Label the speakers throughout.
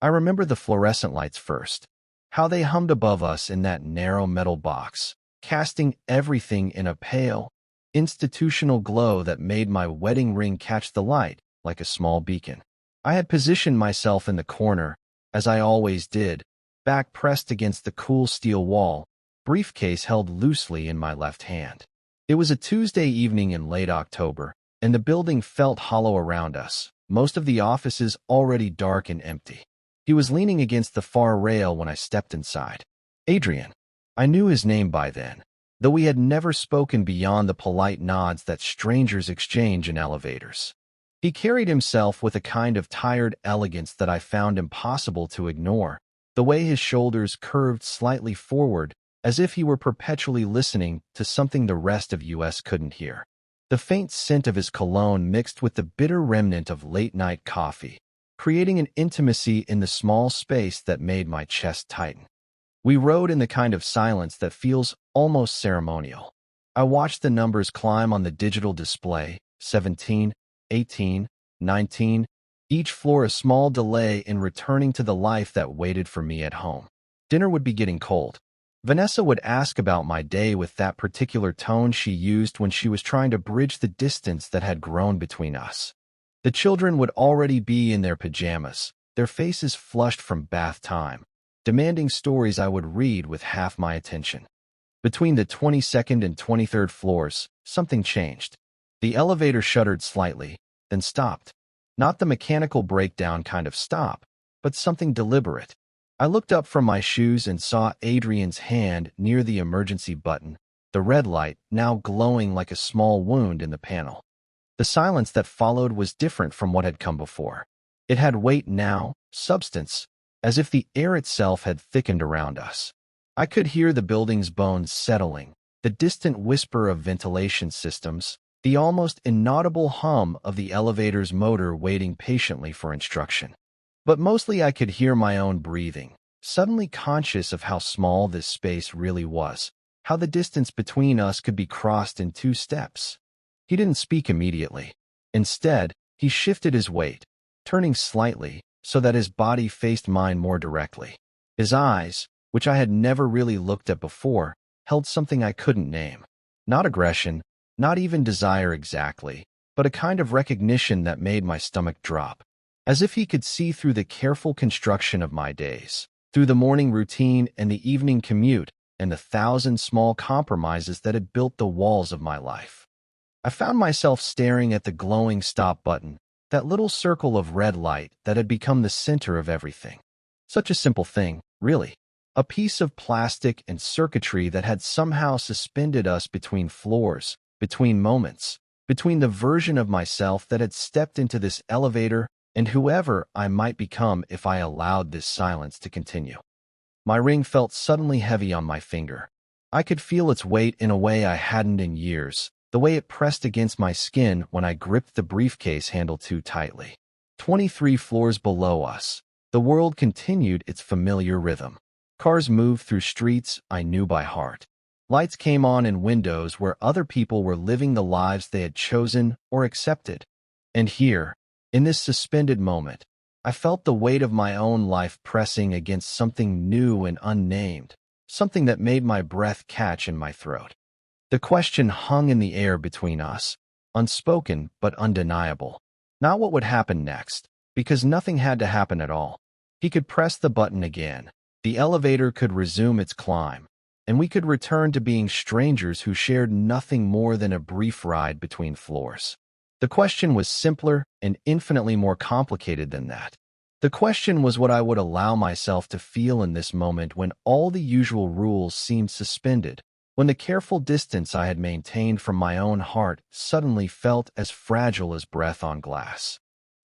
Speaker 1: I remember the fluorescent lights first, how they hummed above us in that narrow metal box, casting everything in a pale, institutional glow that made my wedding ring catch the light like a small beacon. I had positioned myself in the corner, as I always did, back pressed against the cool steel wall, briefcase held loosely in my left hand. It was a Tuesday evening in late October, and the building felt hollow around us, most of the offices already dark and empty. He was leaning against the far rail when I stepped inside. Adrian. I knew his name by then, though we had never spoken beyond the polite nods that strangers exchange in elevators. He carried himself with a kind of tired elegance that I found impossible to ignore, the way his shoulders curved slightly forward, as if he were perpetually listening to something the rest of US couldn't hear. The faint scent of his cologne mixed with the bitter remnant of late-night coffee, creating an intimacy in the small space that made my chest tighten. We rode in the kind of silence that feels almost ceremonial. I watched the numbers climb on the digital display, 17, 18, 19, each floor a small delay in returning to the life that waited for me at home. Dinner would be getting cold. Vanessa would ask about my day with that particular tone she used when she was trying to bridge the distance that had grown between us. The children would already be in their pajamas, their faces flushed from bath time, demanding stories I would read with half my attention. Between the 22nd and 23rd floors, something changed. The elevator shuddered slightly, then stopped. Not the mechanical breakdown kind of stop, but something deliberate. I looked up from my shoes and saw Adrian's hand near the emergency button, the red light now glowing like a small wound in the panel. The silence that followed was different from what had come before. It had weight now, substance, as if the air itself had thickened around us. I could hear the building's bones settling, the distant whisper of ventilation systems, the almost inaudible hum of the elevator's motor waiting patiently for instruction. But mostly I could hear my own breathing, suddenly conscious of how small this space really was, how the distance between us could be crossed in 2 steps. He didn't speak immediately. Instead, he shifted his weight, turning slightly so that his body faced mine more directly. His eyes, which I had never really looked at before, held something I couldn't name. Not aggression, not even desire exactly, but a kind of recognition that made my stomach drop. As if he could see through the careful construction of my days, through the morning routine and the evening commute, and the 1,000 small compromises that had built the walls of my life. I found myself staring at the glowing stop button, that little circle of red light that had become the center of everything. Such a simple thing, really. A piece of plastic and circuitry that had somehow suspended us between floors, between moments, between the version of myself that had stepped into this elevator and whoever I might become if I allowed this silence to continue. My ring felt suddenly heavy on my finger. I could feel its weight in a way I hadn't in years, the way it pressed against my skin when I gripped the briefcase handle too tightly. 23 floors below us, the world continued its familiar rhythm. Cars moved through streets I knew by heart. Lights came on in windows where other people were living the lives they had chosen or accepted. And here, in this suspended moment, I felt the weight of my own life pressing against something new and unnamed, something that made my breath catch in my throat. The question hung in the air between us, unspoken but undeniable. Not what would happen next, because nothing had to happen at all. He could press the button again, the elevator could resume its climb, and we could return to being strangers who shared nothing more than a brief ride between floors. The question was simpler and infinitely more complicated than that. The question was what I would allow myself to feel in this moment when all the usual rules seemed suspended, when the careful distance I had maintained from my own heart suddenly felt as fragile as breath on glass.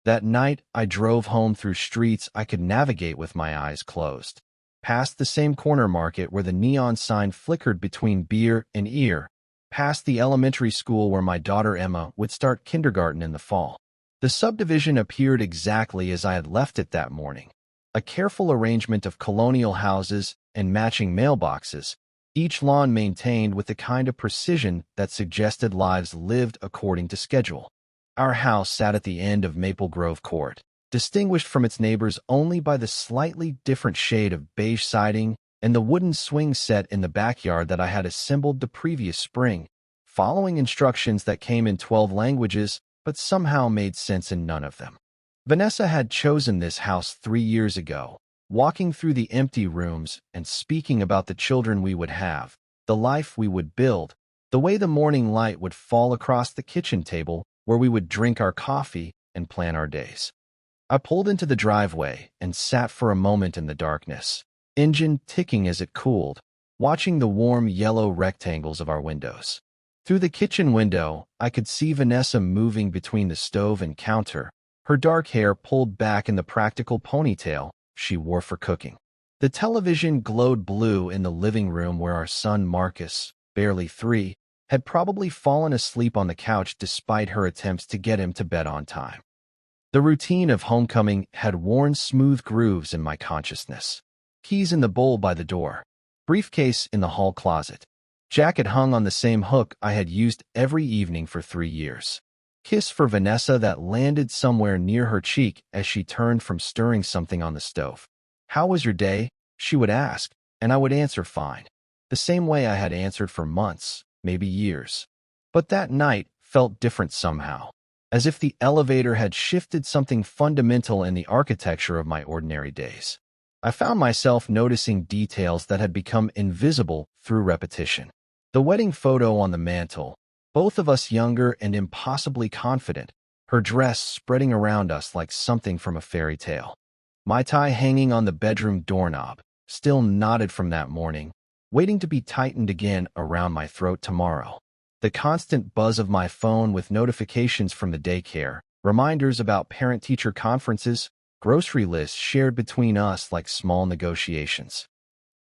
Speaker 1: That night, I drove home through streets I could navigate with my eyes closed, past the same corner market where the neon sign flickered between beer and ear, past the elementary school where my daughter Emma would start kindergarten in the fall. The subdivision appeared exactly as I had left it that morning, a careful arrangement of colonial houses and matching mailboxes, each lawn maintained with the kind of precision that suggested lives lived according to schedule. Our house sat at the end of Maple Grove Court, distinguished from its neighbors only by the slightly different shade of beige siding and the wooden swing set in the backyard that I had assembled the previous spring, following instructions that came in 12 languages but somehow made sense in none of them. Vanessa had chosen this house 3 years ago, walking through the empty rooms and speaking about the children we would have, the life we would build, the way the morning light would fall across the kitchen table where we would drink our coffee and plan our days. I pulled into the driveway and sat for a moment in the darkness, engine ticking as it cooled, watching the warm yellow rectangles of our windows. Through the kitchen window, I could see Vanessa moving between the stove and counter, her dark hair pulled back in the practical ponytail she wore for cooking. The television glowed blue in the living room where our son Marcus, barely 3, had probably fallen asleep on the couch despite her attempts to get him to bed on time. The routine of homecoming had worn smooth grooves in my consciousness. Keys in the bowl by the door, briefcase in the hall closet, jacket hung on the same hook I had used every evening for 3 years. Kiss for Vanessa that landed somewhere near her cheek as she turned from stirring something on the stove. "How was your day?" she would ask, and I would answer fine, the same way I had answered for months, maybe years. But that night felt different somehow, as if the elevator had shifted something fundamental in the architecture of my ordinary days. I found myself noticing details that had become invisible through repetition. The wedding photo on the mantel, both of us younger and impossibly confident, her dress spreading around us like something from a fairy tale. My tie hanging on the bedroom doorknob, still knotted from that morning, waiting to be tightened again around my throat tomorrow. The constant buzz of my phone with notifications from the daycare, reminders about parent-teacher conferences, grocery lists shared between us like small negotiations.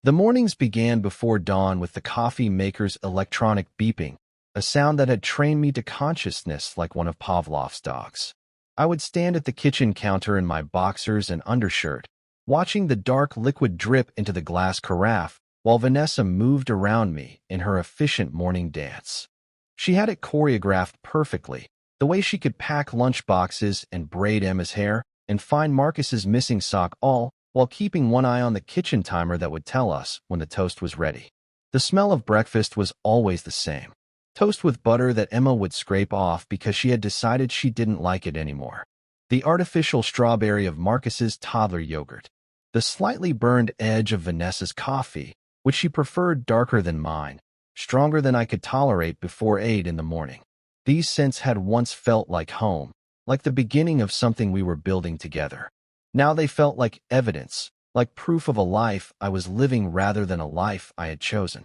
Speaker 1: The mornings began before dawn with the coffee maker's electronic beeping, a sound that had trained me to consciousness like one of Pavlov's dogs. I would stand at the kitchen counter in my boxers and undershirt, watching the dark liquid drip into the glass carafe while Vanessa moved around me in her efficient morning dance. She had it choreographed perfectly, the way she could pack lunch boxes and braid Emma's hair and find Marcus's missing sock, all while keeping one eye on the kitchen timer that would tell us when the toast was ready. The smell of breakfast was always the same. Toast with butter that Emma would scrape off because she had decided she didn't like it anymore. The artificial strawberry of Marcus's toddler yogurt. The slightly burned edge of Vanessa's coffee, which she preferred darker than mine, stronger than I could tolerate before 8 in the morning. These scents had once felt like home, like the beginning of something we were building together. Now they felt like evidence, like proof of a life I was living rather than a life I had chosen.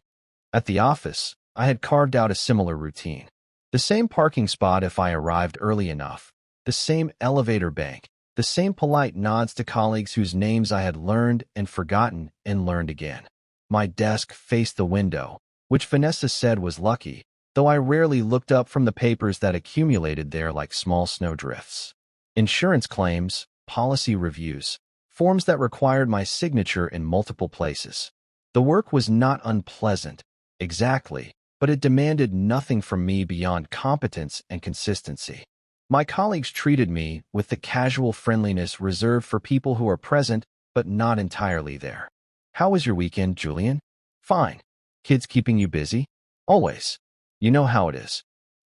Speaker 1: At the office, I had carved out a similar routine. The same parking spot if I arrived early enough, the same elevator bank, the same polite nods to colleagues whose names I had learned and forgotten and learned again. My desk faced the window, which Vanessa said was lucky, though I rarely looked up from the papers that accumulated there like small snowdrifts. Insurance claims, policy reviews, forms that required my signature in multiple places. The work was not unpleasant, exactly, but it demanded nothing from me beyond competence and consistency. My colleagues treated me with the casual friendliness reserved for people who are present but not entirely there. "How was your weekend, Julian?" "Fine. Kids keeping you busy?" "Always. You know how it is."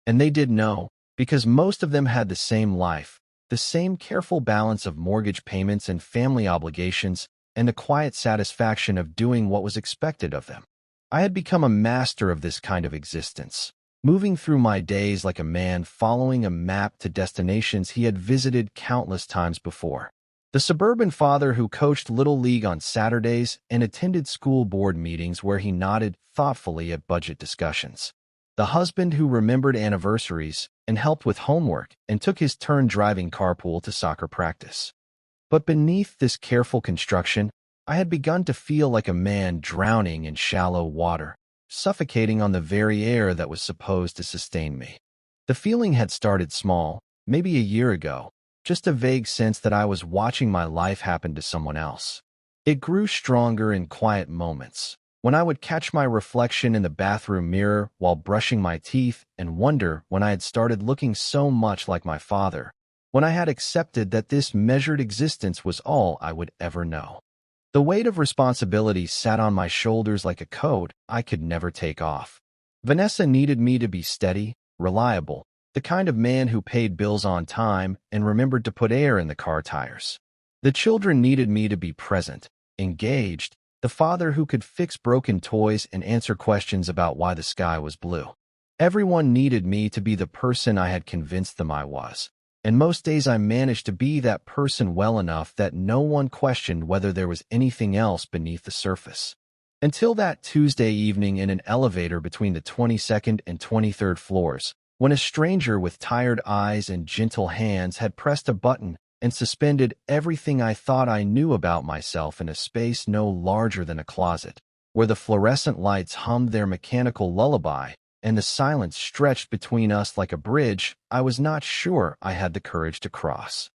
Speaker 1: And they did know, because most of them had the same life, the same careful balance of mortgage payments and family obligations, and the quiet satisfaction of doing what was expected of them. I had become a master of this kind of existence, moving through my days like a man following a map to destinations he had visited countless times before. The suburban father who coached Little League on Saturdays and attended school board meetings where he nodded thoughtfully at budget discussions. The husband who remembered anniversaries and helped with homework and took his turn driving carpool to soccer practice. But beneath this careful construction, I had begun to feel like a man drowning in shallow water, suffocating on the very air that was supposed to sustain me. The feeling had started small, maybe a year ago, just a vague sense that I was watching my life happen to someone else. It grew stronger in quiet moments, when I would catch my reflection in the bathroom mirror while brushing my teeth and wonder when I had started looking so much like my father, when I had accepted that this measured existence was all I would ever know. The weight of responsibility sat on my shoulders like a coat I could never take off. Vanessa needed me to be steady, reliable, the kind of man who paid bills on time and remembered to put air in the car tires. The children needed me to be present, engaged, the father who could fix broken toys and answer questions about why the sky was blue. Everyone needed me to be the person I had convinced them I was. And most days I managed to be that person well enough that no one questioned whether there was anything else beneath the surface. Until that Tuesday evening in an elevator between the 22nd and 23rd floors, when a stranger with tired eyes and gentle hands had pressed a button and suspended everything I thought I knew about myself in a space no larger than a closet, where the fluorescent lights hummed their mechanical lullaby, and the silence stretched between us like a bridge I was not sure I had the courage to cross.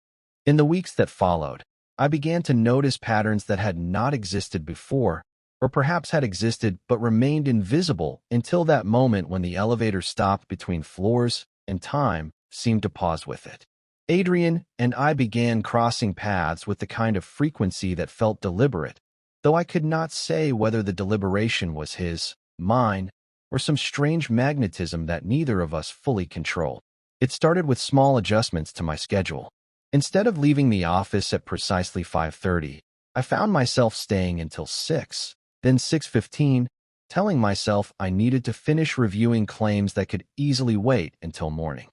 Speaker 1: In the weeks that followed, I began to notice patterns that had not existed before, or perhaps had existed but remained invisible until that moment when the elevator stopped between floors and time seemed to pause with it. Adrian and I began crossing paths with the kind of frequency that felt deliberate, though I could not say whether the deliberation was his, mine, or some strange magnetism that neither of us fully controlled. It started with small adjustments to my schedule. Instead of leaving the office at precisely 5:30, I found myself staying until 6, then 6:15, telling myself I needed to finish reviewing claims that could easily wait until morning.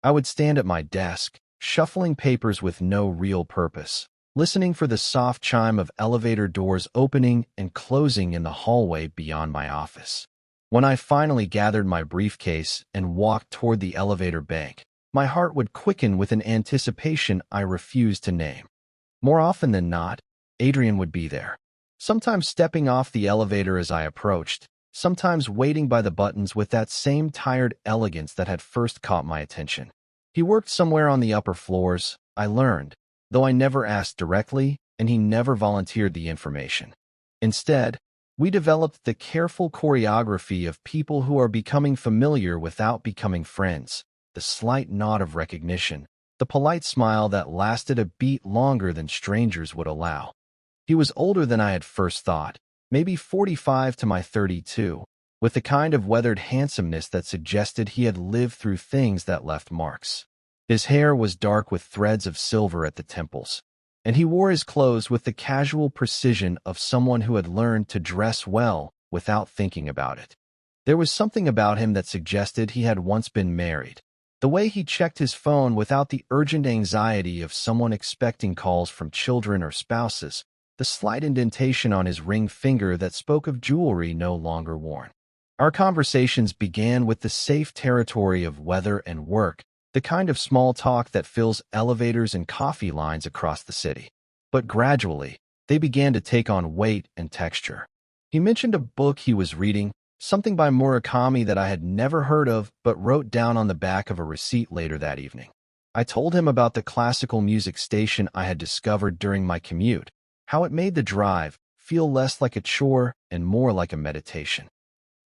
Speaker 1: I would stand at my desk, shuffling papers with no real purpose, listening for the soft chime of elevator doors opening and closing in the hallway beyond my office. When I finally gathered my briefcase and walked toward the elevator bank, my heart would quicken with an anticipation I refused to name. More often than not, Adrian would be there, sometimes stepping off the elevator as I approached, sometimes waiting by the buttons with that same tired elegance that had first caught my attention. He worked somewhere on the upper floors, I learned, though I never asked directly, and he never volunteered the information. Instead, we developed the careful choreography of people who are becoming familiar without becoming friends, the slight nod of recognition, the polite smile that lasted a beat longer than strangers would allow. He was older than I had first thought, maybe 45 to my 32, with the kind of weathered handsomeness that suggested he had lived through things that left marks. His hair was dark with threads of silver at the temples, and he wore his clothes with the casual precision of someone who had learned to dress well without thinking about it. There was something about him that suggested he had once been married. The way he checked his phone without the urgent anxiety of someone expecting calls from children or spouses, the slight indentation on his ring finger that spoke of jewelry no longer worn. Our conversations began with the safe territory of weather and work, the kind of small talk that fills elevators and coffee lines across the city. But gradually, they began to take on weight and texture. He mentioned a book he was reading, something by Murakami that I had never heard of but wrote down on the back of a receipt later that evening. I told him about the classical music station I had discovered during my commute, how it made the drive feel less like a chore and more like a meditation.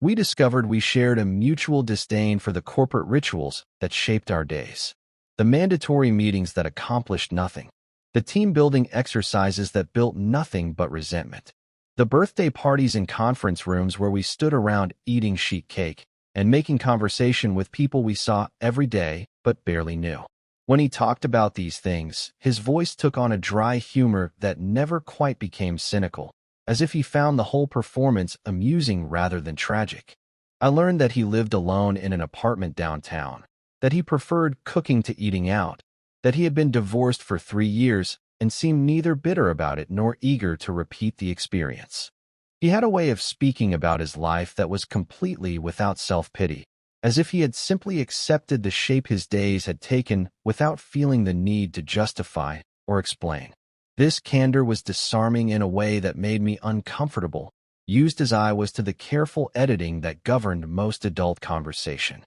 Speaker 1: We discovered we shared a mutual disdain for the corporate rituals that shaped our days, the mandatory meetings that accomplished nothing, the team-building exercises that built nothing but resentment, the birthday parties in conference rooms where we stood around eating sheet cake and making conversation with people we saw every day but barely knew. When he talked about these things, his voice took on a dry humor that never quite became cynical, as if he found the whole performance amusing rather than tragic. I learned that he lived alone in an apartment downtown, that he preferred cooking to eating out, that he had been divorced for 3 years and seemed neither bitter about it nor eager to repeat the experience. He had a way of speaking about his life that was completely without self-pity, as if he had simply accepted the shape his days had taken without feeling the need to justify or explain. This candor was disarming in a way that made me uncomfortable, used as I was to the careful editing that governed most adult conversation.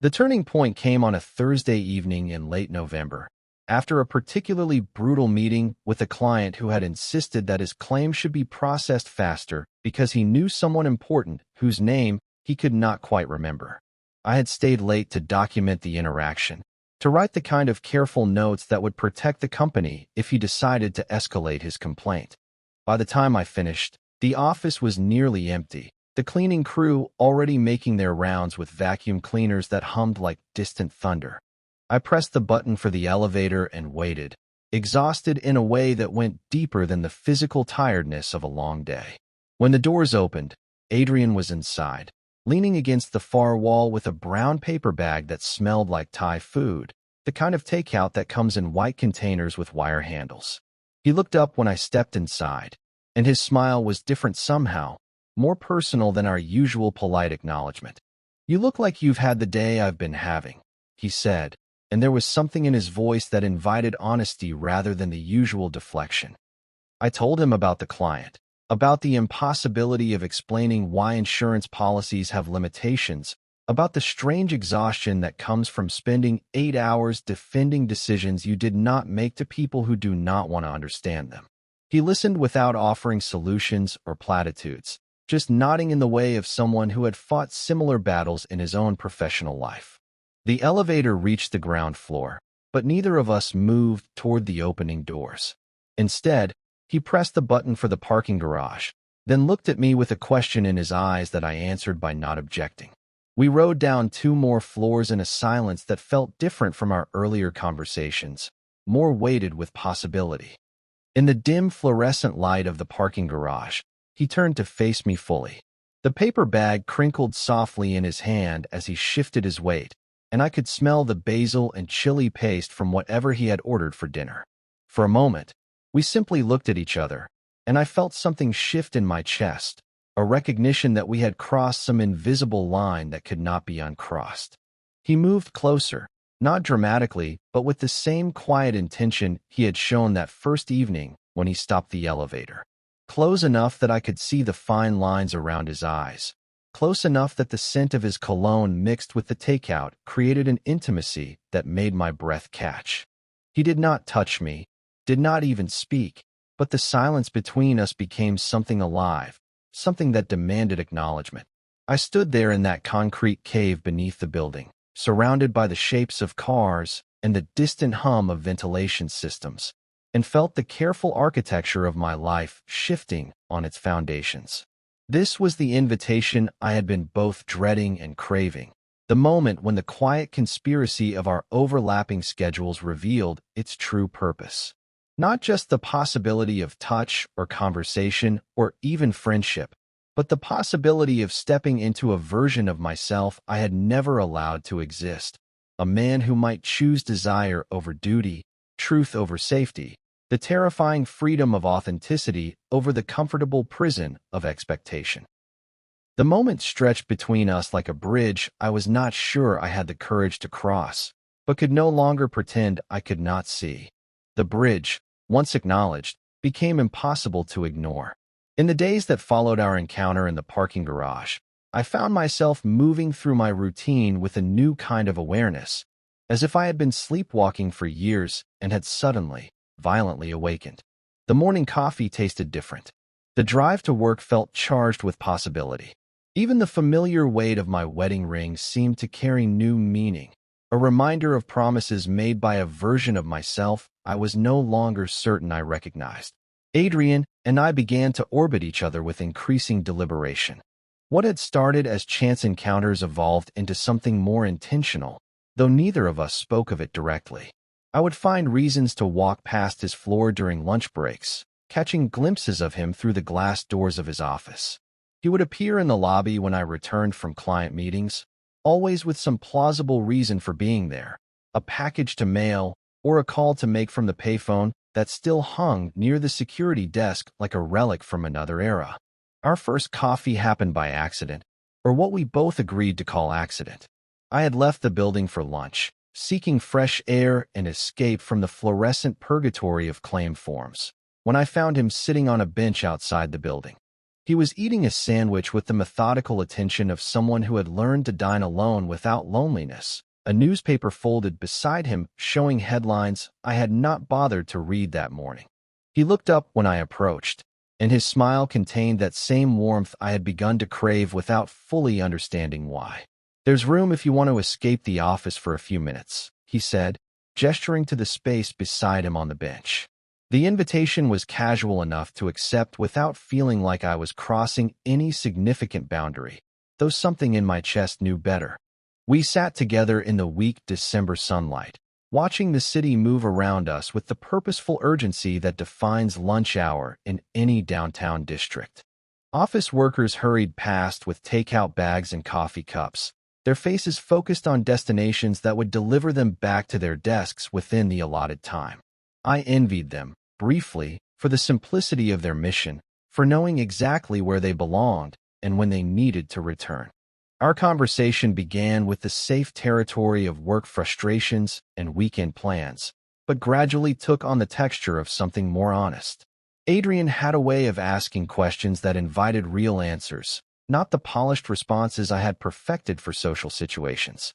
Speaker 1: The turning point came on a Thursday evening in late November, after a particularly brutal meeting with a client who had insisted that his claim should be processed faster because he knew someone important whose name he could not quite remember. I had stayed late to document the interaction, to write the kind of careful notes that would protect the company if he decided to escalate his complaint. By the time I finished, the office was nearly empty, the cleaning crew already making their rounds with vacuum cleaners that hummed like distant thunder. I pressed the button for the elevator and waited, exhausted in a way that went deeper than the physical tiredness of a long day. When the doors opened, Adrian was inside, leaning against the far wall with a brown paper bag that smelled like Thai food, the kind of takeout that comes in white containers with wire handles. He looked up when I stepped inside, and his smile was different somehow, more personal than our usual polite acknowledgement. "You look like you've had the day I've been having," he said, and there was something in his voice that invited honesty rather than the usual deflection. I told him about the client, about the impossibility of explaining why insurance policies have limitations, about the strange exhaustion that comes from spending 8 hours defending decisions you did not make to people who do not want to understand them. He listened without offering solutions or platitudes, just nodding in the way of someone who had fought similar battles in his own professional life. The elevator reached the ground floor, but neither of us moved toward the opening doors. Instead, he pressed the button for the parking garage, then looked at me with a question in his eyes that I answered by not objecting. We rode down 2 more floors in a silence that felt different from our earlier conversations, more weighted with possibility. In the dim fluorescent light of the parking garage, he turned to face me fully. The paper bag crinkled softly in his hand as he shifted his weight, and I could smell the basil and chili paste from whatever he had ordered for dinner. For a moment, we simply looked at each other, and I felt something shift in my chest, a recognition that we had crossed some invisible line that could not be uncrossed. He moved closer, not dramatically, but with the same quiet intention he had shown that first evening when he stopped the elevator. Close enough that I could see the fine lines around his eyes, close enough that the scent of his cologne mixed with the takeout created an intimacy that made my breath catch. He did not touch me, did not even speak, but the silence between us became something alive, something that demanded acknowledgement. I stood there in that concrete cave beneath the building, surrounded by the shapes of cars and the distant hum of ventilation systems, and felt the careful architecture of my life shifting on its foundations. This was the invitation I had been both dreading and craving, the moment when the quiet conspiracy of our overlapping schedules revealed its true purpose. Not just the possibility of touch or conversation or even friendship, but the possibility of stepping into a version of myself I had never allowed to exist, a man who might choose desire over duty, truth over safety, the terrifying freedom of authenticity over the comfortable prison of expectation. The moment stretched between us like a bridge I was not sure I had the courage to cross, but could no longer pretend I could not see. The bridge, once acknowledged, became impossible to ignore. In the days that followed our encounter in the parking garage, I found myself moving through my routine with a new kind of awareness, as if I had been sleepwalking for years and had suddenly, violently awakened. The morning coffee tasted different. The drive to work felt charged with possibility. Even the familiar weight of my wedding ring seemed to carry new meaning, a reminder of promises made by a version of myself I was no longer certain I recognized. Adrian and I began to orbit each other with increasing deliberation. What had started as chance encounters evolved into something more intentional, though neither of us spoke of it directly. I would find reasons to walk past his floor during lunch breaks, catching glimpses of him through the glass doors of his office. He would appear in the lobby when I returned from client meetings, always with some plausible reason for being there, a package to mail or a call to make from the payphone that still hung near the security desk like a relic from another era. Our first coffee happened by accident, or what we both agreed to call accident. I had left the building for lunch, seeking fresh air and escape from the fluorescent purgatory of claim forms, when I found him sitting on a bench outside the building. He was eating a sandwich with the methodical attention of someone who had learned to dine alone without loneliness, a newspaper folded beside him showing headlines I had not bothered to read that morning. He looked up when I approached, and his smile contained that same warmth I had begun to crave without fully understanding why. "There's room if you want to escape the office for a few minutes," he said, gesturing to the space beside him on the bench. The invitation was casual enough to accept without feeling like I was crossing any significant boundary, though something in my chest knew better. We sat together in the weak December sunlight, watching the city move around us with the purposeful urgency that defines lunch hour in any downtown district. Office workers hurried past with takeout bags and coffee cups, their faces focused on destinations that would deliver them back to their desks within the allotted time. I envied them, briefly, for the simplicity of their mission, for knowing exactly where they belonged and when they needed to return. Our conversation began with the safe territory of work frustrations and weekend plans, but gradually took on the texture of something more honest. Adrian had a way of asking questions that invited real answers, not the polished responses I had perfected for social situations.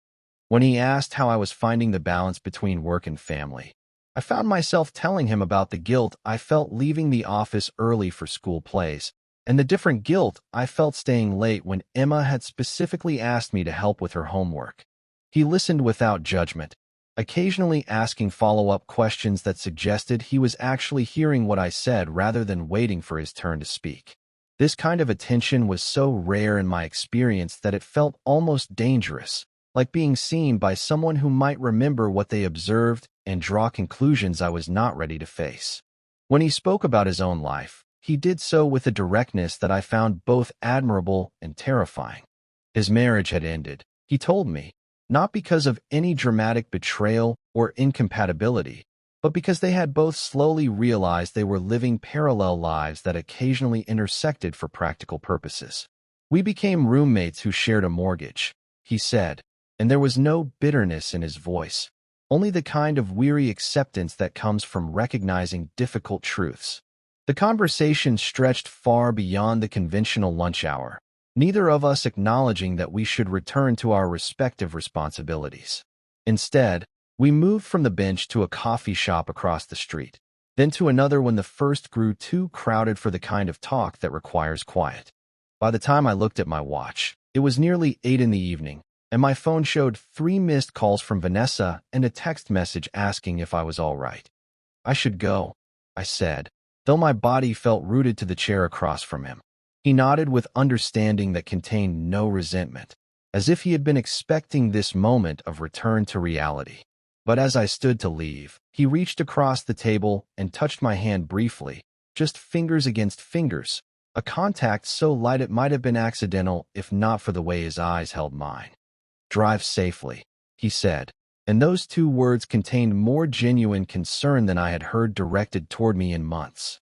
Speaker 1: When he asked how I was finding the balance between work and family, I found myself telling him about the guilt I felt leaving the office early for school plays, and the different guilt I felt staying late when Emma had specifically asked me to help with her homework. He listened without judgment, occasionally asking follow-up questions that suggested he was actually hearing what I said rather than waiting for his turn to speak. This kind of attention was so rare in my experience that it felt almost dangerous, like being seen by someone who might remember what they observed and draw conclusions I was not ready to face. When he spoke about his own life, he did so with a directness that I found both admirable and terrifying. His marriage had ended, he told me, not because of any dramatic betrayal or incompatibility, but because they had both slowly realized they were living parallel lives that occasionally intersected for practical purposes. We became roommates who shared a mortgage, he said, and there was no bitterness in his voice, only the kind of weary acceptance that comes from recognizing difficult truths. The conversation stretched far beyond the conventional lunch hour, neither of us acknowledging that we should return to our respective responsibilities. Instead, we moved from the bench to a coffee shop across the street, then to another when the first grew too crowded for the kind of talk that requires quiet. By the time I looked at my watch, it was nearly 8 in the evening, and my phone showed 3 missed calls from Vanessa and a text message asking if I was all right. I should go, I said, though my body felt rooted to the chair across from him. He nodded with understanding that contained no resentment, as if he had been expecting this moment of return to reality. But as I stood to leave, he reached across the table and touched my hand briefly, just fingers against fingers, a contact so light it might have been accidental if not for the way his eyes held mine. "Drive safely," he said, and those 2 words contained more genuine concern than I had heard directed toward me in months.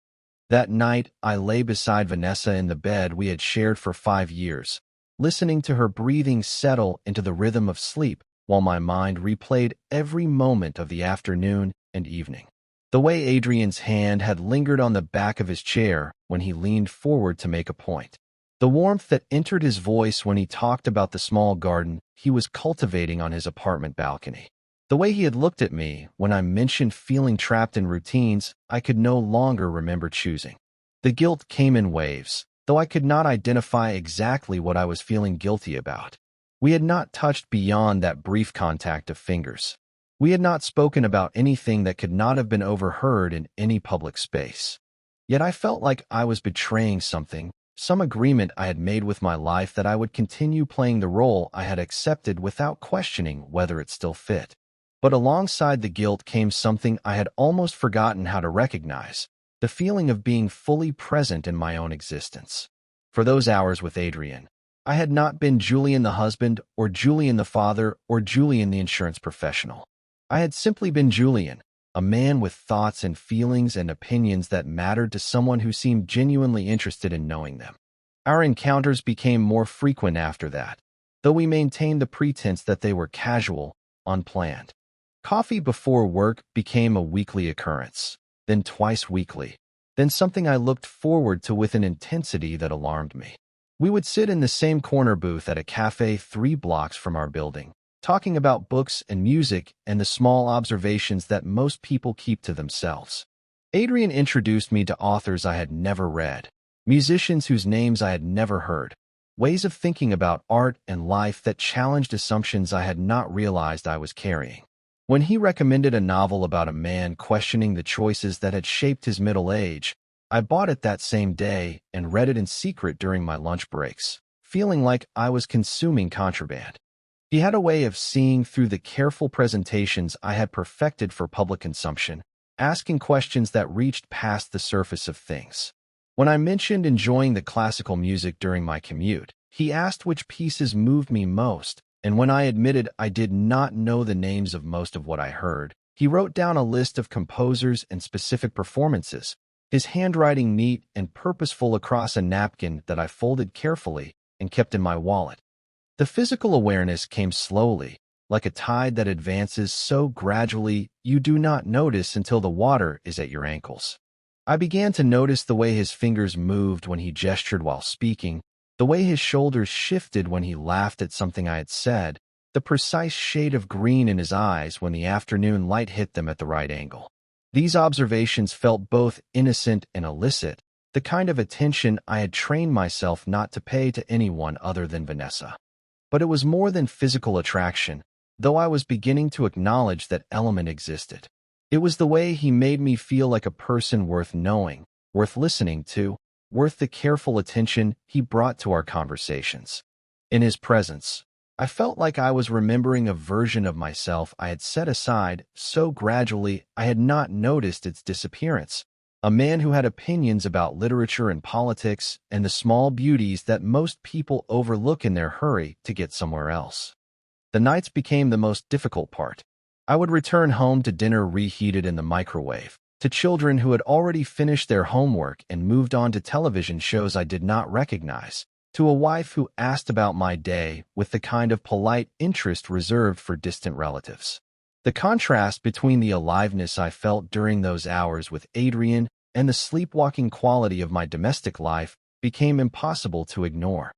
Speaker 1: That night, I lay beside Vanessa in the bed we had shared for 5 years, listening to her breathing settle into the rhythm of sleep while my mind replayed every moment of the afternoon and evening. The way Adrian's hand had lingered on the back of his chair when he leaned forward to make a point. The warmth that entered his voice when he talked about the small garden he was cultivating on his apartment balcony. The way he had looked at me when I mentioned feeling trapped in routines I could no longer remember choosing. The guilt came in waves, though I could not identify exactly what I was feeling guilty about. We had not touched beyond that brief contact of fingers. We had not spoken about anything that could not have been overheard in any public space. Yet I felt like I was betraying something, some agreement I had made with my life that I would continue playing the role I had accepted without questioning whether it still fit. But alongside the guilt came something I had almost forgotten how to recognize, the feeling of being fully present in my own existence. For those hours with Adrian, I had not been Julian the husband, or Julian the father, or Julian the insurance professional. I had simply been Julian, a man with thoughts and feelings and opinions that mattered to someone who seemed genuinely interested in knowing them. Our encounters became more frequent after that, though we maintained the pretense that they were casual, unplanned. Coffee before work became a weekly occurrence, then twice weekly, then something I looked forward to with an intensity that alarmed me. We would sit in the same corner booth at a cafe 3 blocks from our building, talking about books and music and the small observations that most people keep to themselves. Adrian introduced me to authors I had never read, musicians whose names I had never heard, ways of thinking about art and life that challenged assumptions I had not realized I was carrying. When he recommended a novel about a man questioning the choices that had shaped his middle age, I bought it that same day and read it in secret during my lunch breaks, feeling like I was consuming contraband. He had a way of seeing through the careful presentations I had perfected for public consumption, asking questions that reached past the surface of things. When I mentioned enjoying the classical music during my commute, he asked which pieces moved me most, and when I admitted I did not know the names of most of what I heard, he wrote down a list of composers and specific performances, his handwriting neat and purposeful across a napkin that I folded carefully and kept in my wallet. The physical awareness came slowly, like a tide that advances so gradually you do not notice until the water is at your ankles. I began to notice the way his fingers moved when he gestured while speaking, the way his shoulders shifted when he laughed at something I had said, the precise shade of green in his eyes when the afternoon light hit them at the right angle. These observations felt both innocent and illicit, the kind of attention I had trained myself not to pay to anyone other than Vanessa. But it was more than physical attraction, though I was beginning to acknowledge that element existed. It was the way he made me feel like a person worth knowing, worth listening to, worth the careful attention he brought to our conversations. In his presence, I felt like I was remembering a version of myself I had set aside so gradually I had not noticed its disappearance. A man who had opinions about literature and politics and the small beauties that most people overlook in their hurry to get somewhere else. The nights became the most difficult part. I would return home to dinner reheated in the microwave, to children who had already finished their homework and moved on to television shows I did not recognize, to a wife who asked about my day with the kind of polite interest reserved for distant relatives. The contrast between the aliveness I felt during those hours with Adrian and the sleepwalking quality of my domestic life became impossible to ignore.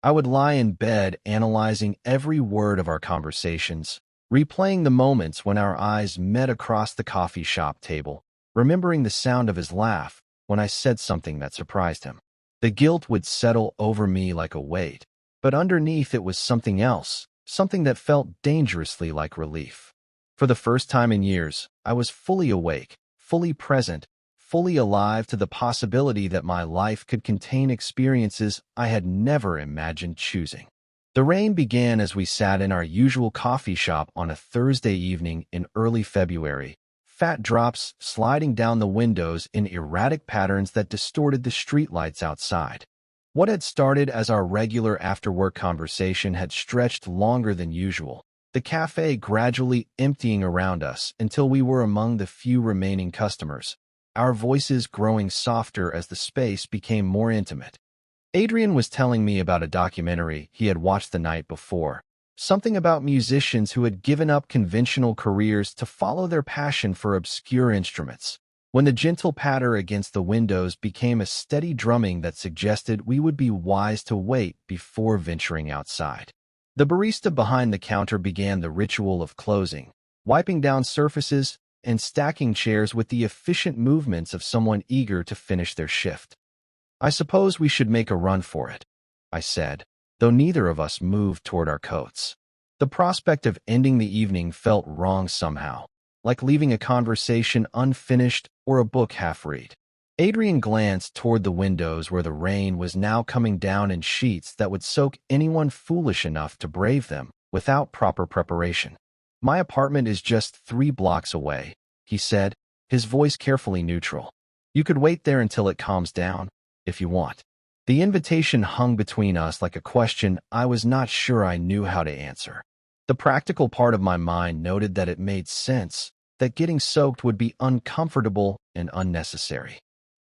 Speaker 1: I would lie in bed analyzing every word of our conversations, replaying the moments when our eyes met across the coffee shop table, remembering the sound of his laugh when I said something that surprised him. The guilt would settle over me like a weight, but underneath it was something else, something that felt dangerously like relief. For the first time in years, I was fully awake, fully present, fully alive to the possibility that my life could contain experiences I had never imagined choosing. The rain began as we sat in our usual coffee shop on a Thursday evening in early February, fat drops sliding down the windows in erratic patterns that distorted the streetlights outside. What had started as our regular after-work conversation had stretched longer than usual, the cafe gradually emptying around us until we were among the few remaining customers, our voices growing softer as the space became more intimate. Adrian was telling me about a documentary he had watched the night before, something about musicians who had given up conventional careers to follow their passion for obscure instruments. When the gentle patter against the windows became a steady drumming that suggested we would be wise to wait before venturing outside. The barista behind the counter began the ritual of closing, wiping down surfaces and stacking chairs with the efficient movements of someone eager to finish their shift. "I suppose we should make a run for it," I said, though neither of us moved toward our coats. The prospect of ending the evening felt wrong somehow, like leaving a conversation unfinished or a book half-read. Adrian glanced toward the windows where the rain was now coming down in sheets that would soak anyone foolish enough to brave them without proper preparation. "My apartment is just 3 blocks away," he said, his voice carefully neutral. "You could wait there until it calms down, if you want." The invitation hung between us like a question I was not sure I knew how to answer. The practical part of my mind noted that it made sense, that getting soaked would be uncomfortable and unnecessary.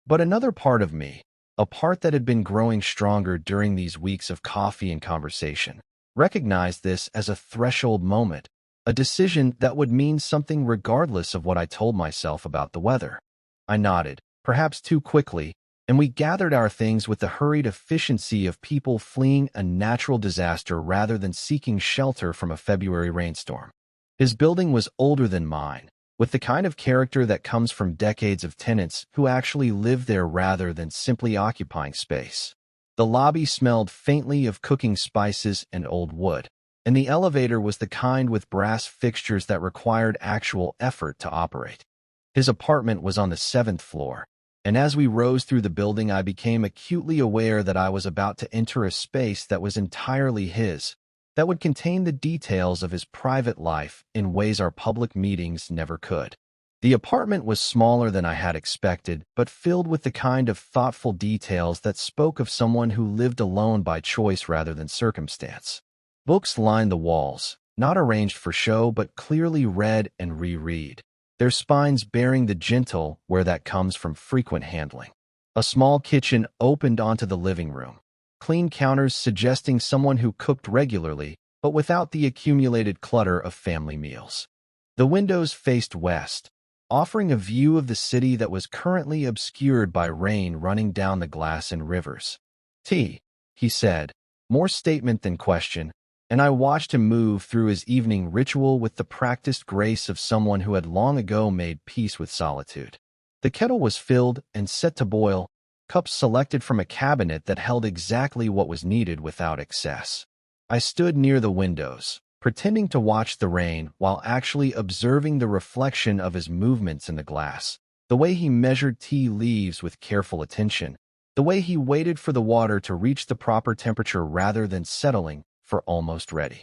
Speaker 1: But another part of me, a part that had been growing stronger during these weeks of coffee and conversation, recognized this as a threshold moment, a decision that would mean something regardless of what I told myself about the weather. I nodded, perhaps too quickly, and we gathered our things with the hurried efficiency of people fleeing a natural disaster rather than seeking shelter from a February rainstorm. His building was older than mine, with the kind of character that comes from decades of tenants who actually live there rather than simply occupying space. The lobby smelled faintly of cooking spices and old wood. and the elevator was the kind with brass fixtures that required actual effort to operate. His apartment was on the 7th floor, and as we rose through the building, I became acutely aware that I was about to enter a space that was entirely his, that would contain the details of his private life in ways our public meetings never could. The apartment was smaller than I had expected, but filled with the kind of thoughtful details that spoke of someone who lived alone by choice rather than circumstance. Books lined the walls, not arranged for show but clearly read and reread, their spines bearing the gentle where that comes from frequent handling. A small kitchen opened onto the living room, clean counters suggesting someone who cooked regularly, but without the accumulated clutter of family meals. The windows faced west, offering a view of the city that was currently obscured by rain running down the glass in rivers. "Tea," he said, more statement than question, and I watched him move through his evening ritual with the practiced grace of someone who had long ago made peace with solitude. The kettle was filled and set to boil, cups selected from a cabinet that held exactly what was needed without excess. I stood near the windows, pretending to watch the rain while actually observing the reflection of his movements in the glass, the way he measured tea leaves with careful attention, the way he waited for the water to reach the proper temperature rather than settling for almost ready.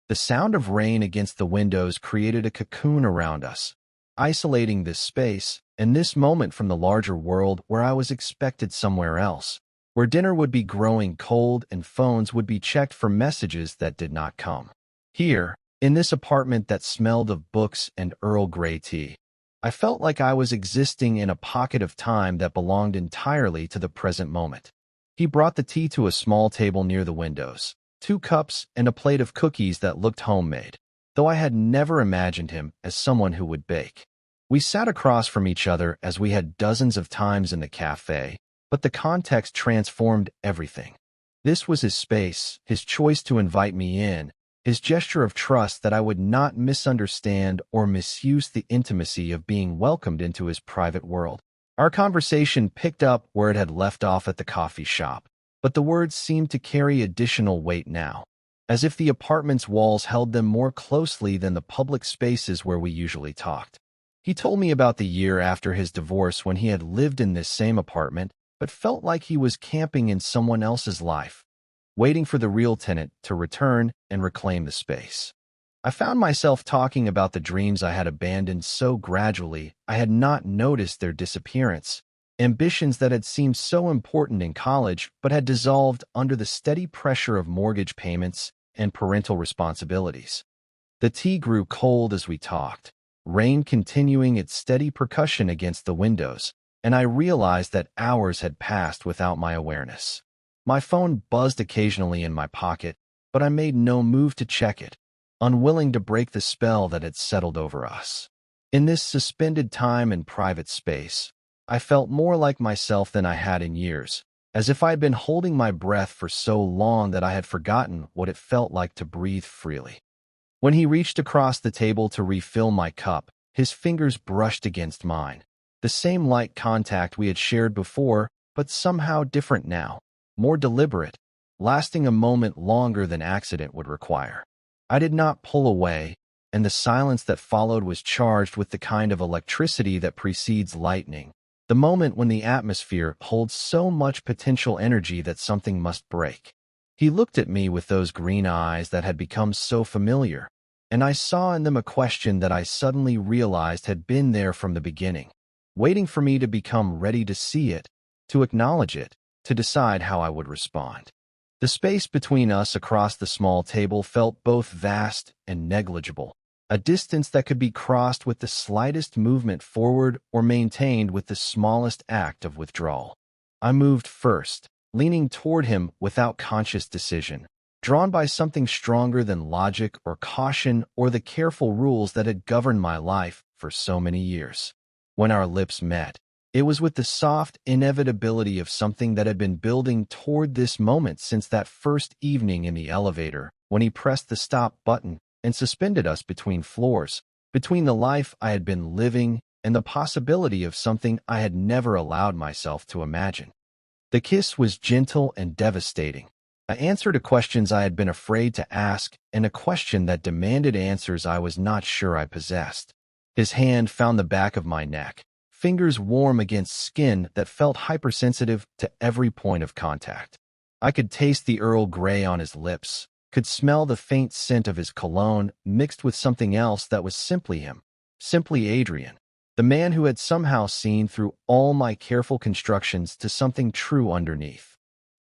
Speaker 1: The sound of rain against the windows created a cocoon around us, isolating this space and this moment from the larger world where I was expected somewhere else, where dinner would be growing cold and phones would be checked for messages that did not come. Here, in this apartment that smelled of books and Earl Grey tea, I felt like I was existing in a pocket of time that belonged entirely to the present moment. He brought the tea to a small table near the windows, 2 cups and a plate of cookies that looked homemade, though I had never imagined him as someone who would bake. We sat across from each other as we had dozens of times in the cafe, but the context transformed everything. This was his space, his choice to invite me in, his gesture of trust that I would not misunderstand or misuse the intimacy of being welcomed into his private world. Our conversation picked up where it had left off at the coffee shop, but the words seemed to carry additional weight now, as if the apartment's walls held them more closely than the public spaces where we usually talked. He told me about the year after his divorce when he had lived in this same apartment, but felt like he was camping in someone else's life, waiting for the real tenant to return and reclaim the space. I found myself talking about the dreams I had abandoned so gradually I had not noticed their disappearance, ambitions that had seemed so important in college but had dissolved under the steady pressure of mortgage payments and parental responsibilities. The tea grew cold as we talked, rain continuing its steady percussion against the windows, and I realized that hours had passed without my awareness. My phone buzzed occasionally in my pocket, but I made no move to check it, unwilling to break the spell that had settled over us. In this suspended time and private space, I felt more like myself than I had in years, as if I had been holding my breath for so long that I had forgotten what it felt like to breathe freely. When he reached across the table to refill my cup, his fingers brushed against mine, the same light contact we had shared before, but somehow different now, more deliberate, lasting a moment longer than accident would require. I did not pull away, and the silence that followed was charged with the kind of electricity that precedes lightning, the moment when the atmosphere holds so much potential energy that something must break. He looked at me with those green eyes that had become so familiar, and I saw in them a question that I suddenly realized had been there from the beginning, waiting for me to become ready to see it, to acknowledge it, to decide how I would respond. The space between us across the small table felt both vast and negligible, a distance that could be crossed with the slightest movement forward or maintained with the smallest act of withdrawal. I moved first, leaning toward him without conscious decision, drawn by something stronger than logic or caution or the careful rules that had governed my life for so many years. When our lips met, it was with the soft inevitability of something that had been building toward this moment since that first evening in the elevator when he pressed the stop button and suspended us between floors, between the life I had been living and the possibility of something I had never allowed myself to imagine. The kiss was gentle and devastating, I answered a questions I had been afraid to ask and a question that demanded answers I was not sure I possessed. His hand found the back of my neck, fingers warm against skin that felt hypersensitive to every point of contact. I could taste the Earl Grey on his lips, could smell the faint scent of his cologne mixed with something else that was simply him, simply Adrian, the man who had somehow seen through all my careful constructions to something true underneath.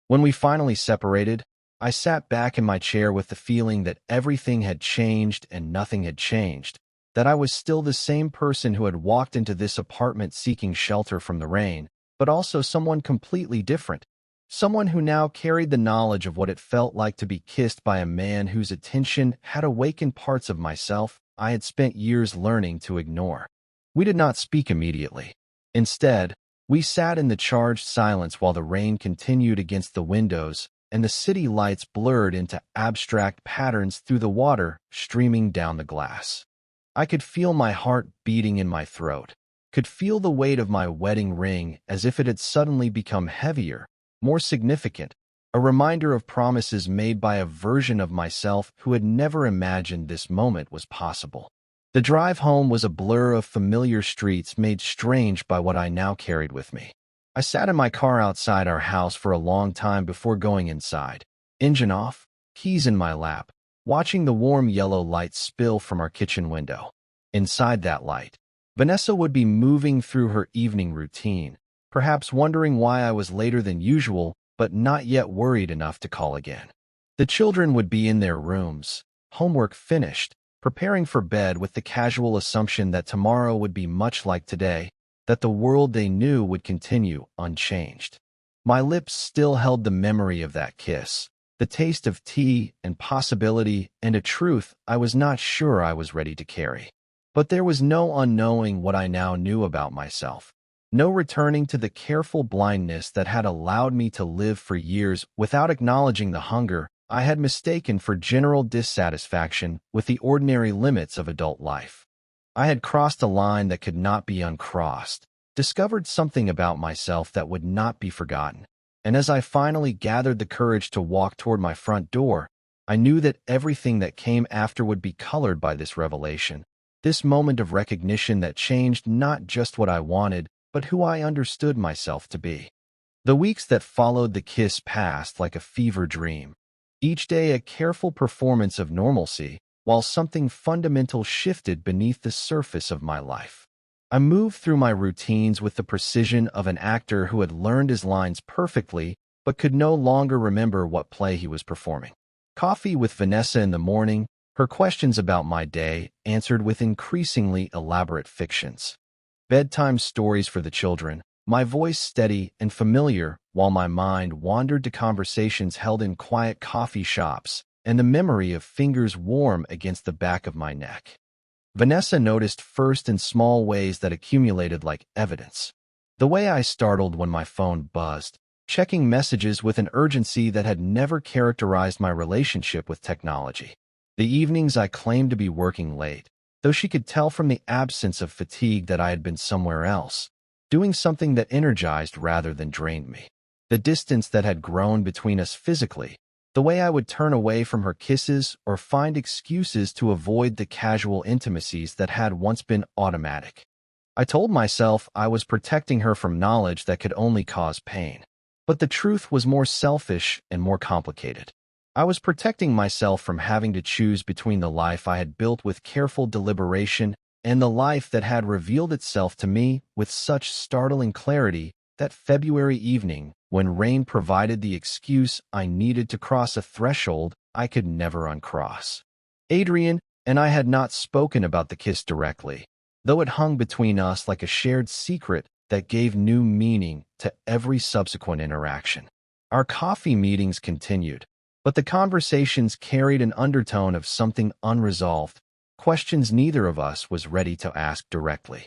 Speaker 1: When we finally separated, I sat back in my chair with the feeling that everything had changed and nothing had changed, that I was still the same person who had walked into this apartment seeking shelter from the rain, but also someone completely different, someone who now carried the knowledge of what it felt like to be kissed by a man whose attention had awakened parts of myself I had spent years learning to ignore. We did not speak immediately. Instead, we sat in the charged silence while the rain continued against the windows and the city lights blurred into abstract patterns through the water streaming down the glass. I could feel my heart beating in my throat, could feel the weight of my wedding ring as if it had suddenly become heavier, more significant, a reminder of promises made by a version of myself who had never imagined this moment was possible. The drive home was a blur of familiar streets made strange by what I now carried with me. I sat in my car outside our house for a long time before going inside, engine off, keys in my lap, watching the warm yellow light spill from our kitchen window. Inside that light, Vanessa would be moving through her evening routine, perhaps wondering why I was later than usual, but not yet worried enough to call again. The children would be in their rooms, homework finished, preparing for bed with the casual assumption that tomorrow would be much like today, that the world they knew would continue unchanged. My lips still held the memory of that kiss, the taste of tea and possibility and a truth I was not sure I was ready to carry. But there was no unknowing what I now knew about myself, no returning to the careful blindness that had allowed me to live for years without acknowledging the hunger I had mistaken for general dissatisfaction with the ordinary limits of adult life. I had crossed a line that could not be uncrossed, discovered something about myself that would not be forgotten, and as I finally gathered the courage to walk toward my front door, I knew that everything that came after would be colored by this revelation, this moment of recognition that changed not just what I wanted, but who I understood myself to be. The weeks that followed the kiss passed like a fever dream, each day a careful performance of normalcy, while something fundamental shifted beneath the surface of my life. I moved through my routines with the precision of an actor who had learned his lines perfectly but could no longer remember what play he was performing. Coffee with Vanessa in the morning, her questions about my day answered with increasingly elaborate fictions. Bedtime stories for the children, my voice steady and familiar while my mind wandered to conversations held in quiet coffee shops and the memory of fingers warm against the back of my neck. Vanessa noticed first in small ways that accumulated like evidence. The way I startled when my phone buzzed, checking messages with an urgency that had never characterized my relationship with technology. The evenings I claimed to be working late, though she could tell from the absence of fatigue that I had been somewhere else, doing something that energized rather than drained me. The distance that had grown between us physically, the way I would turn away from her kisses or find excuses to avoid the casual intimacies that had once been automatic. I told myself I was protecting her from knowledge that could only cause pain. But the truth was more selfish and more complicated. I was protecting myself from having to choose between the life I had built with careful deliberation and the life that had revealed itself to me with such startling clarity that February evening, when rain provided the excuse I needed to cross a threshold I could never uncross. Adrian and I had not spoken about the kiss directly, though it hung between us like a shared secret that gave new meaning to every subsequent interaction. Our coffee meetings continued, but the conversations carried an undertone of something unresolved, questions neither of us was ready to ask directly.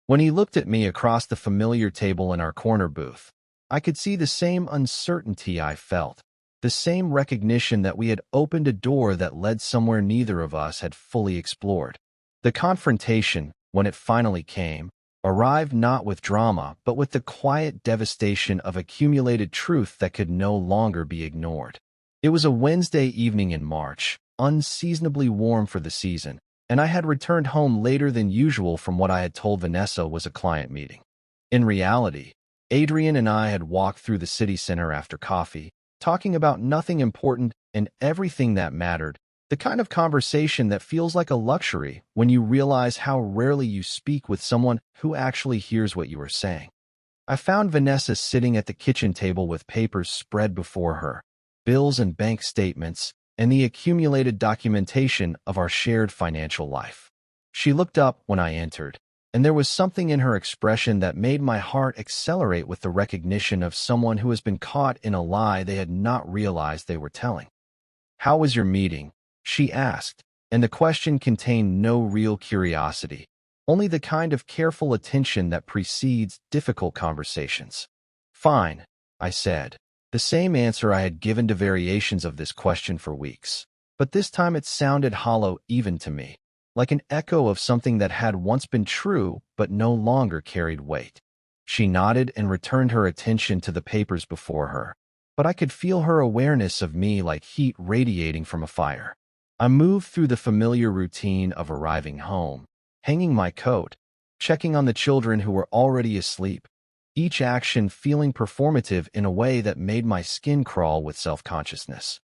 Speaker 1: When he looked at me across the familiar table in our corner booth, I could see the same uncertainty I felt, the same recognition that we had opened a door that led somewhere neither of us had fully explored. The confrontation, when it finally came, arrived not with drama but with the quiet devastation of accumulated truth that could no longer be ignored. It was a Wednesday evening in March, unseasonably warm for the season, and I had returned home later than usual from what I had told Vanessa was a client meeting. In reality, Adrian and I had walked through the city center after coffee, talking about nothing important and everything that mattered, the kind of conversation that feels like a luxury when you realize how rarely you speak with someone who actually hears what you are saying. I found Vanessa sitting at the kitchen table with papers spread before her, bills and bank statements, and the accumulated documentation of our shared financial life. She looked up when I entered, and there was something in her expression that made my heart accelerate with the recognition of someone who has been caught in a lie they had not realized they were telling. "How was your meeting?" she asked, and the question contained no real curiosity, only the kind of careful attention that precedes difficult conversations. "Fine," I said, the same answer I had given to variations of this question for weeks. But this time it sounded hollow even to me, like an echo of something that had once been true but no longer carried weight. She nodded and returned her attention to the papers before her, but I could feel her awareness of me like heat radiating from a fire. I moved through the familiar routine of arriving home, hanging my coat, checking on the children who were already asleep, each action feeling performative in a way that made my skin crawl with self-consciousness.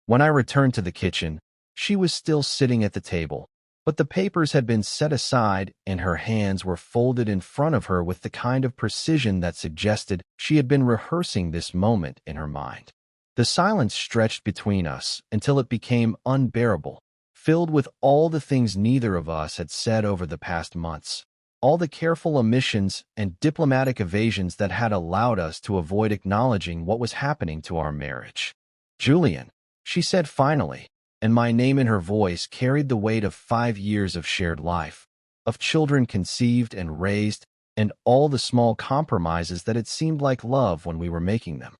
Speaker 1: When I returned to the kitchen, she was still sitting at the table, but the papers had been set aside and her hands were folded in front of her with the kind of precision that suggested she had been rehearsing this moment in her mind. The silence stretched between us until it became unbearable, filled with all the things neither of us had said over the past months, all the careful omissions and diplomatic evasions that had allowed us to avoid acknowledging what was happening to our marriage. "Julian," she said finally, and my name in her voice carried the weight of 5 years of shared life, of children conceived and raised, and all the small compromises that had seemed like love when we were making them.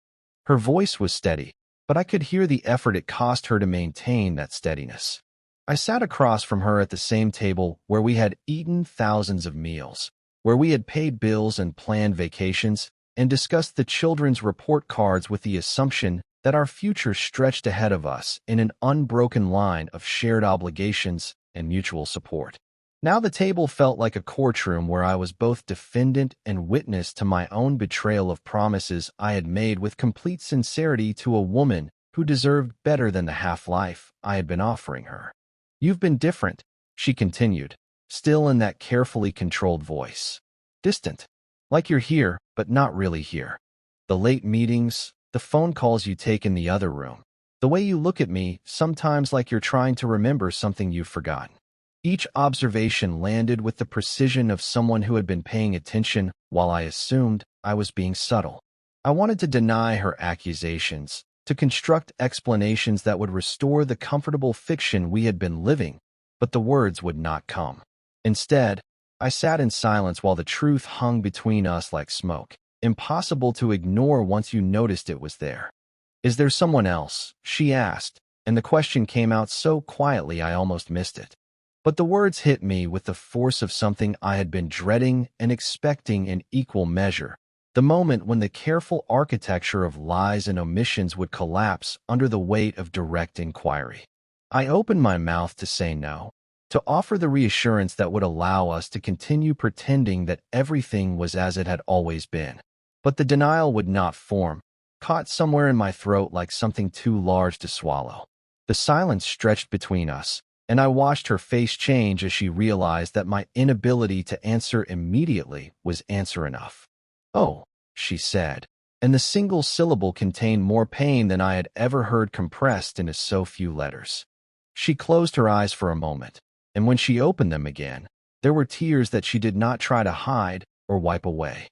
Speaker 1: Her voice was steady, but I could hear the effort it cost her to maintain that steadiness. I sat across from her at the same table where we had eaten thousands of meals, where we had paid bills and planned vacations, and discussed the children's report cards with the assumption that our future stretched ahead of us in an unbroken line of shared obligations and mutual support. Now the table felt like a courtroom where I was both defendant and witness to my own betrayal of promises I had made with complete sincerity to a woman who deserved better than the half-life I had been offering her. "You've been different," she continued, still in that carefully controlled voice. "Distant. Like you're here, but not really here. The late meetings, the phone calls you take in the other room, the way you look at me, sometimes like you're trying to remember something you've forgotten." Each observation landed with the precision of someone who had been paying attention while I assumed I was being subtle. I wanted to deny her accusations, to construct explanations that would restore the comfortable fiction we had been living, but the words would not come. Instead, I sat in silence while the truth hung between us like smoke, impossible to ignore once you noticed it was there. "Is there someone else?" she asked, and the question came out so quietly I almost missed it. But the words hit me with the force of something I had been dreading and expecting in equal measure, the moment when the careful architecture of lies and omissions would collapse under the weight of direct inquiry. I opened my mouth to say no, to offer the reassurance that would allow us to continue pretending that everything was as it had always been. But the denial would not form, caught somewhere in my throat like something too large to swallow. The silence stretched between us, and I watched her face change as she realized that my inability to answer immediately was answer enough. "Oh," she said, and the single syllable contained more pain than I had ever heard compressed into so few letters. She closed her eyes for a moment, and when she opened them again, there were tears that she did not try to hide or wipe away.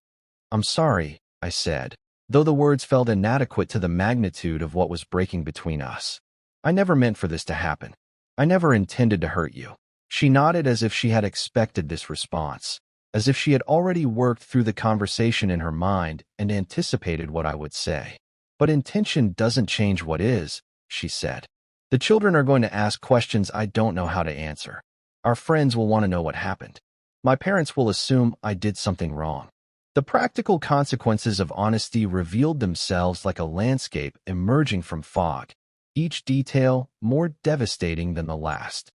Speaker 1: "I'm sorry," I said, though the words felt inadequate to the magnitude of what was breaking between us. "I never meant for this to happen. I never intended to hurt you." She nodded as if she had expected this response, as if she had already worked through the conversation in her mind and anticipated what I would say. "But intention doesn't change what is," she said. "The children are going to ask questions I don't know how to answer. Our friends will want to know what happened. My parents will assume I did something wrong." The practical consequences of honesty revealed themselves like a landscape emerging from fog. each detail more devastating than the last.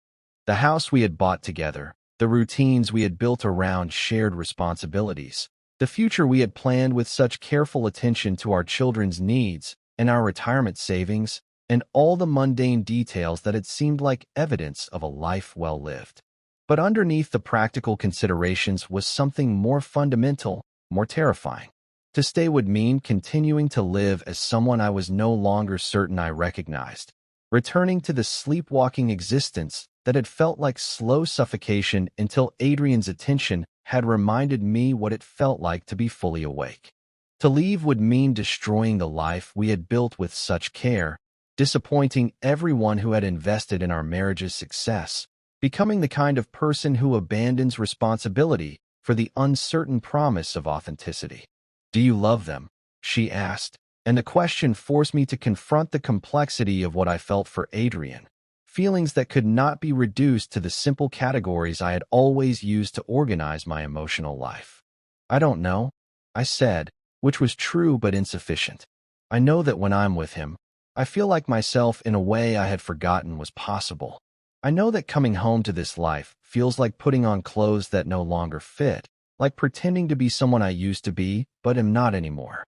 Speaker 1: The house we had bought together, the routines we had built around shared responsibilities, the future we had planned with such careful attention to our children's needs and our retirement savings, and all the mundane details that had seemed like evidence of a life well lived. But underneath the practical considerations was something more fundamental, more terrifying. To stay would mean continuing to live as someone I was no longer certain I recognized, returning to the sleepwalking existence that had felt like slow suffocation until Adrian's attention had reminded me what it felt like to be fully awake. To leave would mean destroying the life we had built with such care, disappointing everyone who had invested in our marriage's success, becoming the kind of person who abandons responsibility for the uncertain promise of authenticity. "Do you love them?" she asked, and the question forced me to confront the complexity of what I felt for Adrian, feelings that could not be reduced to the simple categories I had always used to organize my emotional life. "I don't know," I said, which was true but insufficient. "I know that when I'm with him, I feel like myself in a way I had forgotten was possible. I know that coming home to this life feels like putting on clothes that no longer fit, like pretending to be someone I used to be, but am not anymore."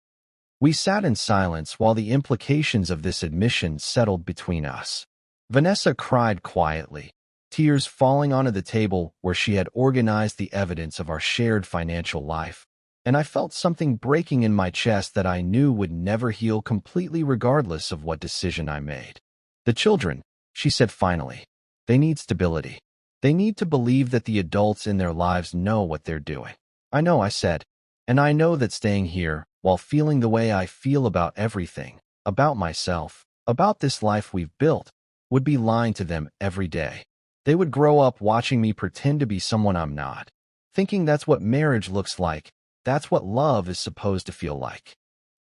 Speaker 1: We sat in silence while the implications of this admission settled between us. Vanessa cried quietly, tears falling onto the table where she had organized the evidence of our shared financial life, and I felt something breaking in my chest that I knew would never heal completely regardless of what decision I made. "The children," she said finally, "they need stability. They need to believe that the adults in their lives know what they're doing." "I know," I said, "and I know that staying here, while feeling the way I feel about everything, about myself, about this life we've built, would be lying to them every day. They would grow up watching me pretend to be someone I'm not, thinking that's what marriage looks like, that's what love is supposed to feel like."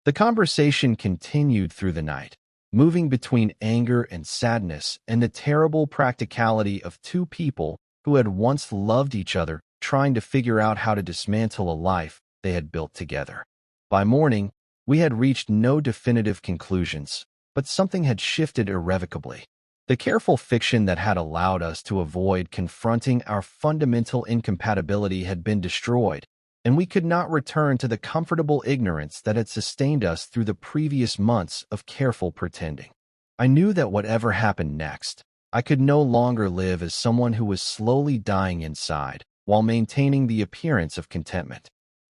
Speaker 1: The conversation continued through the night, moving between anger and sadness and the terrible practicality of two people who had once loved each other, trying to figure out how to dismantle a life they had built together. By morning, we had reached no definitive conclusions, but something had shifted irrevocably. The careful fiction that had allowed us to avoid confronting our fundamental incompatibility had been destroyed, and we could not return to the comfortable ignorance that had sustained us through the previous months of careful pretending. I knew that whatever happened next, I could no longer live as someone who was slowly dying inside, while maintaining the appearance of contentment.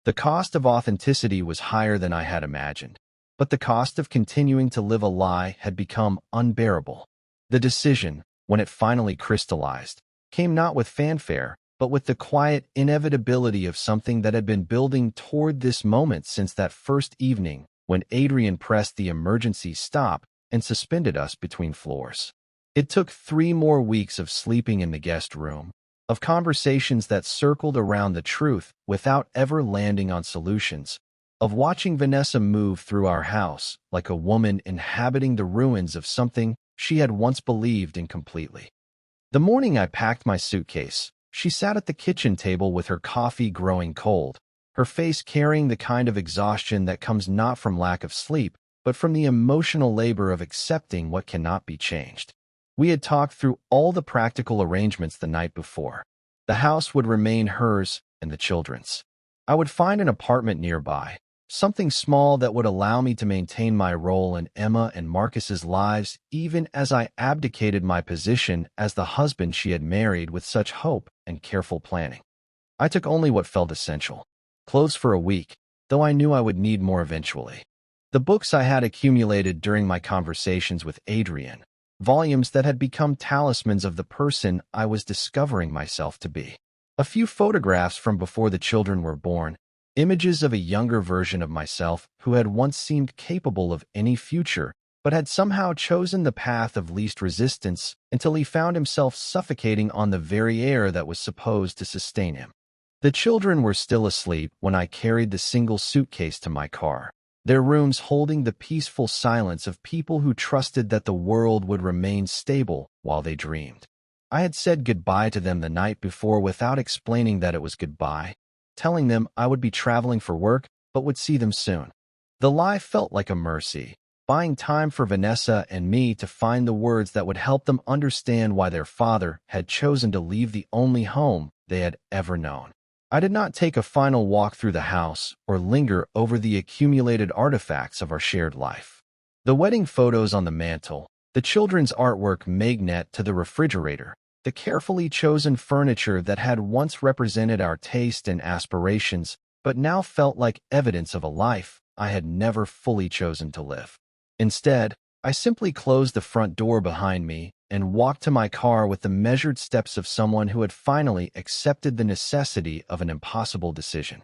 Speaker 1: The cost of authenticity was higher than I had imagined, but the cost of continuing to live a lie had become unbearable. The decision, when it finally crystallized, came not with fanfare, but with the quiet inevitability of something that had been building toward this moment since that first evening when Adrian pressed the emergency stop and suspended us between floors. It took 3 more weeks of sleeping in the guest room, of conversations that circled around the truth without ever landing on solutions, of watching Vanessa move through our house like a woman inhabiting the ruins of something she had once believed in completely. The morning I packed my suitcase, she sat at the kitchen table with her coffee growing cold, her face carrying the kind of exhaustion that comes not from lack of sleep, but from the emotional labor of accepting what cannot be changed. We had talked through all the practical arrangements the night before. The house would remain hers and the children's. I would find an apartment nearby, something small that would allow me to maintain my role in Emma and Marcus's lives even as I abdicated my position as the husband she had married with such hope and careful planning. I took only what felt essential. Clothes for a week, though I knew I would need more eventually. The books I had accumulated during my conversations with Adrian, volumes that had become talismans of the person I was discovering myself to be. A few photographs from before the children were born, images of a younger version of myself who had once seemed capable of any future, but had somehow chosen the path of least resistance until he found himself suffocating on the very air that was supposed to sustain him. The children were still asleep when I carried the single suitcase to my car, their rooms holding the peaceful silence of people who trusted that the world would remain stable while they dreamed. I had said goodbye to them the night before without explaining that it was goodbye, telling them I would be traveling for work but would see them soon. The lie felt like a mercy, buying time for Vanessa and me to find the words that would help them understand why their father had chosen to leave the only home they had ever known. I did not take a final walk through the house or linger over the accumulated artifacts of our shared life. The wedding photos on the mantel, the children's artwork magnet to the refrigerator, the carefully chosen furniture that had once represented our taste and aspirations but now felt like evidence of a life I had never fully chosen to live. Instead, I simply closed the front door behind me and walked to my car with the measured steps of someone who had finally accepted the necessity of an impossible decision.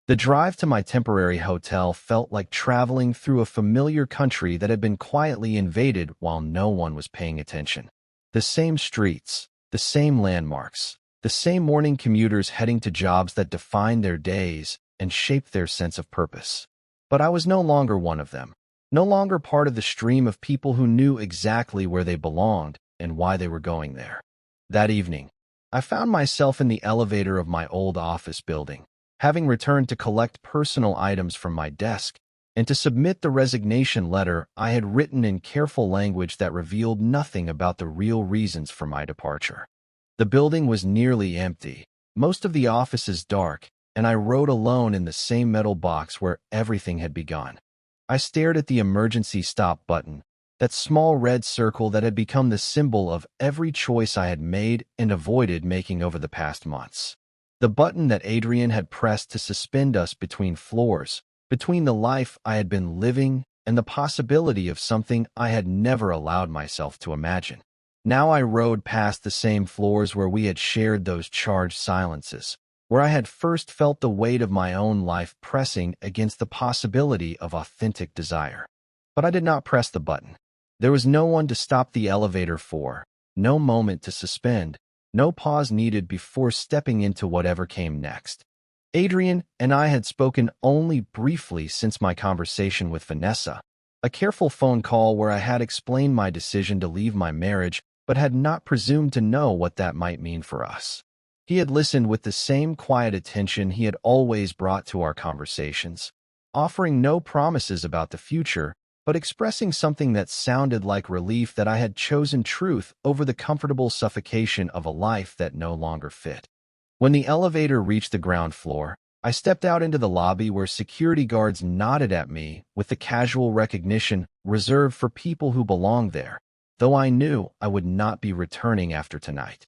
Speaker 1: The drive to my temporary hotel felt like traveling through a familiar country that had been quietly invaded while no one was paying attention. The same streets, the same landmarks, the same morning commuters heading to jobs that defined their days and shaped their sense of purpose. But I was no longer one of them, no longer part of the stream of people who knew exactly where they belonged and why they were going there. That evening, I found myself in the elevator of my old office building, having returned to collect personal items from my desk and to submit the resignation letter I had written in careful language that revealed nothing about the real reasons for my departure. The building was nearly empty, most of the offices dark, and I rode alone in the same metal box where everything had begun. I stared at the emergency stop button, that small red circle that had become the symbol of every choice I had made and avoided making over the past months. The button that Adrian had pressed to suspend us between floors, between the life I had been living and the possibility of something I had never allowed myself to imagine. Now I rode past the same floors where we had shared those charged silences, where I had first felt the weight of my own life pressing against the possibility of authentic desire. But I did not press the button. There was no one to stop the elevator for, no moment to suspend, no pause needed before stepping into whatever came next. Adrian and I had spoken only briefly since my conversation with Vanessa, a careful phone call where I had explained my decision to leave my marriage but had not presumed to know what that might mean for us. He had listened with the same quiet attention he had always brought to our conversations, offering no promises about the future, but expressing something that sounded like relief that I had chosen truth over the comfortable suffocation of a life that no longer fit. When the elevator reached the ground floor, I stepped out into the lobby where security guards nodded at me with the casual recognition reserved for people who belonged there, though I knew I would not be returning after tonight.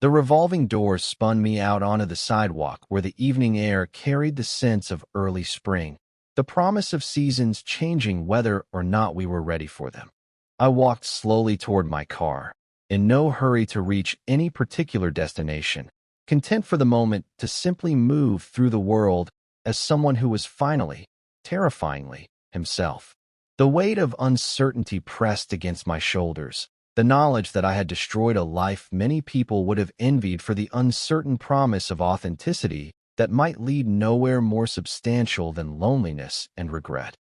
Speaker 1: The revolving doors spun me out onto the sidewalk where the evening air carried the sense of early spring, the promise of seasons changing whether or not we were ready for them. I walked slowly toward my car, in no hurry to reach any particular destination, content for the moment to simply move through the world as someone who was finally, terrifyingly, himself. The weight of uncertainty pressed against my shoulders, the knowledge that I had destroyed a life many people would have envied for the uncertain promise of authenticity that might lead nowhere more substantial than loneliness and regret.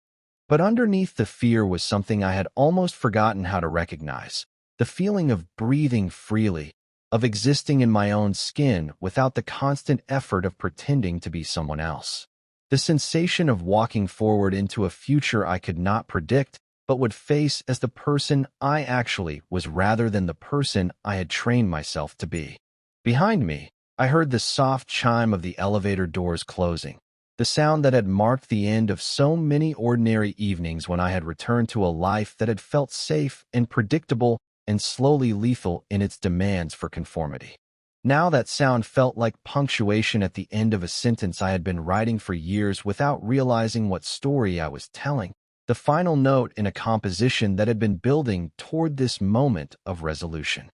Speaker 1: But underneath the fear was something I had almost forgotten how to recognize, the feeling of breathing freely, of existing in my own skin without the constant effort of pretending to be someone else. The sensation of walking forward into a future I could not predict but would face as the person I actually was rather than the person I had trained myself to be. Behind me, I heard the soft chime of the elevator doors closing, the sound that had marked the end of so many ordinary evenings when I had returned to a life that had felt safe and predictable and slowly lethal in its demands for conformity. Now that sound felt like punctuation at the end of a sentence I had been writing for years without realizing what story I was telling, the final note in a composition that had been building toward this moment of resolution.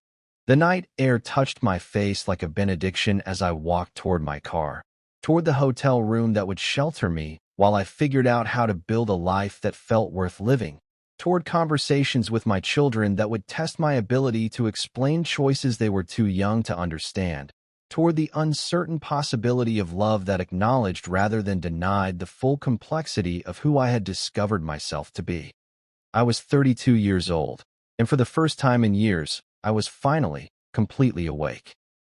Speaker 1: The night air touched my face like a benediction as I walked toward my car, toward the hotel room that would shelter me while I figured out how to build a life that felt worth living, toward conversations with my children that would test my ability to explain choices they were too young to understand, toward the uncertain possibility of love that acknowledged rather than denied the full complexity of who I had discovered myself to be. I was 32 years old, and for the first time in years, I was finally completely awake.